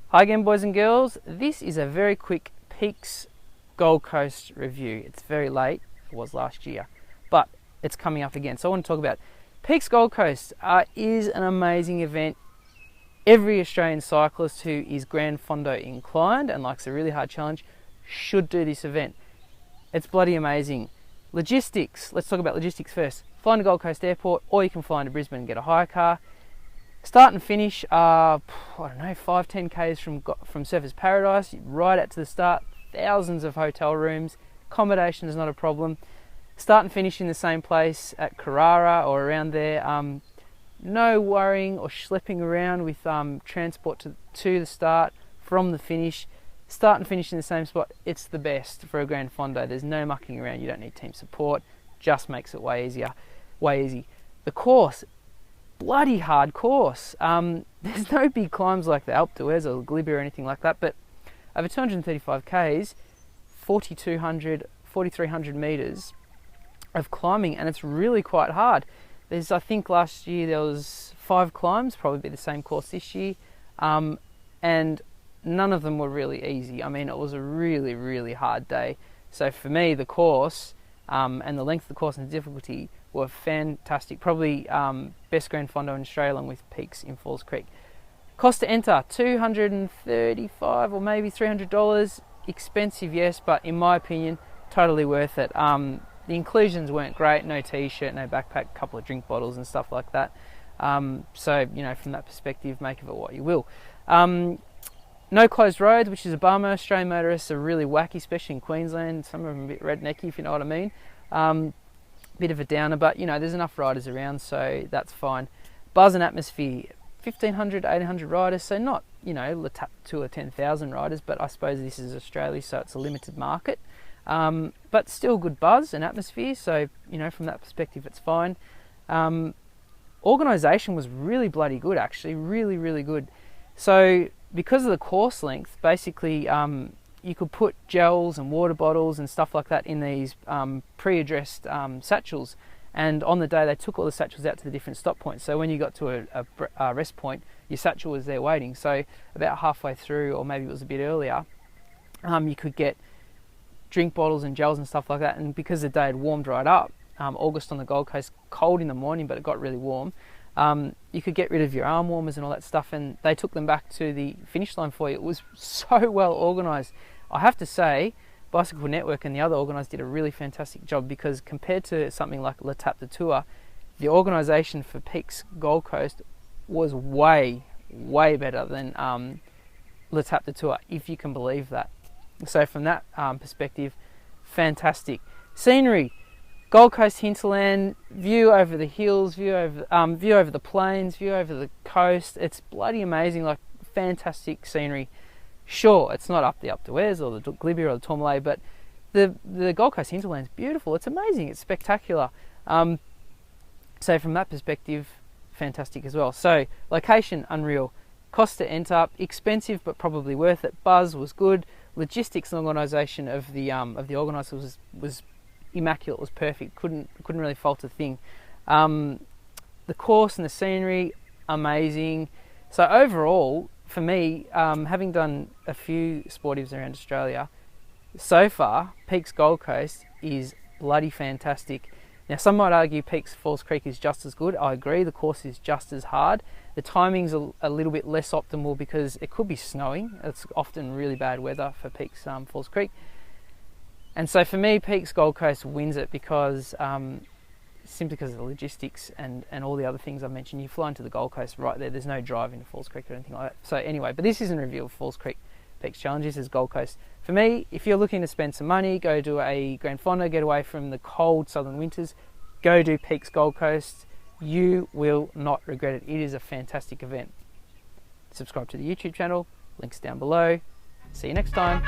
Hi again, boys and girls. This is a very quick Peaks Gold Coast review. It's very late, it was last year, but it's coming up again. So I want to talk about Peaks Gold Coast. Is an amazing event. Every Australian cyclist who is Gran Fondo inclined and likes a really hard challenge should do this event. It's bloody amazing. Logistics, let's talk about logistics first. Fly into Gold Coast Airport, or you can fly into Brisbane and get a hire car. Start and finish are, 5-10 k's from Surfers Paradise, right out to the start. Thousands of hotel rooms, accommodation is not a problem. Start and finish in the same place at Carrara or around there. No worrying or schlepping around with transport to the start from the finish. Start and finish in the same spot. It's the best for a Gran Fondo. There's no mucking around. You don't need team support. Just makes it way easier, way easy. The course, bloody hard course. There's no big climbs like the Alpe d'Huez or Glibby or anything like that, but over 235 k's, 4,300 meters of climbing, and it's really quite hard. I think last year there was 5 climbs, probably be the same course this year, and none of them were really easy. I mean, it was a really, really hard day. So for me, the course and the length of the course and the difficulty were fantastic. Probably best Gran Fondo in Australia, along with Peaks in Falls Creek. Cost to enter, $235 or maybe $300. Expensive, yes, but in my opinion, totally worth it. The inclusions weren't great, no t-shirt, no backpack, a couple of drink bottles and stuff like that. So, from that perspective, make of it what you will. No closed roads, which is a bummer. Australian motorists are really wacky, especially in Queensland. Some of them a bit rednecky, if you know what I mean. Bit of a downer, but there's enough riders around, so that's fine. Buzz and atmosphere, 1,500, 1,800 riders, so not, Le Tap Tour 10,000 riders, but I suppose this is Australia, so it's a limited market. But still good buzz and atmosphere, so from that perspective it's fine. Organisation was really bloody good, actually, really, really good. So because of the course length, basically you could put gels and water bottles and stuff like that in these pre-addressed satchels, and on the day they took all the satchels out to the different stop points, so when you got to a rest point, your satchel was there waiting. So about halfway through, or maybe it was a bit earlier, you could get drink bottles and gels and stuff like that. And because the day had warmed right up, August on the Gold Coast, cold in the morning, but it got really warm, you could get rid of your arm warmers and all that stuff, and they took them back to the finish line for you. It was so well organised. I have to say, Bicycle Network and the other organisers did a really fantastic job, because compared to something like Le Tap Tour, the organisation for Peaks Gold Coast was way, way better than Le Tap Tour, if you can believe that. So from that perspective, fantastic. Scenery, Gold Coast hinterland, view over the hills, view over the plains, view over the coast. It's bloody amazing, like fantastic scenery. Sure, it's not up the Alpe d'Huez or the Glibby or the Tourmalet, but the Gold Coast hinterland's beautiful. It's amazing. It's spectacular. So from that perspective, fantastic as well. So location, unreal. Cost to enter, expensive but probably worth it. Buzz was good. Logistics and organisation of the organisers was immaculate. Was perfect. Couldn't really fault a thing. The course and the scenery, amazing. So overall, for me, having done a few sportives around Australia, so far, Peaks Gold Coast is bloody fantastic. Now, some might argue Peaks Falls Creek is just as good. I agree, the course is just as hard. The timing's a little bit less optimal because it could be snowing. It's often really bad weather for Peaks Falls Creek. And so for me, Peaks Gold Coast wins it because simply because of the logistics and all the other things I mentioned. You fly into the Gold Coast right there. There's no drive into Falls Creek or anything like that. So anyway, but this isn't a review of Falls Creek Peaks Challenge. This is Gold Coast. For me, if you're looking to spend some money, go do a Gran Fondo, get away from the cold southern winters, go do Peaks Gold Coast. You will not regret it. It is a fantastic event. Subscribe to the YouTube channel. Links down below. See you next time.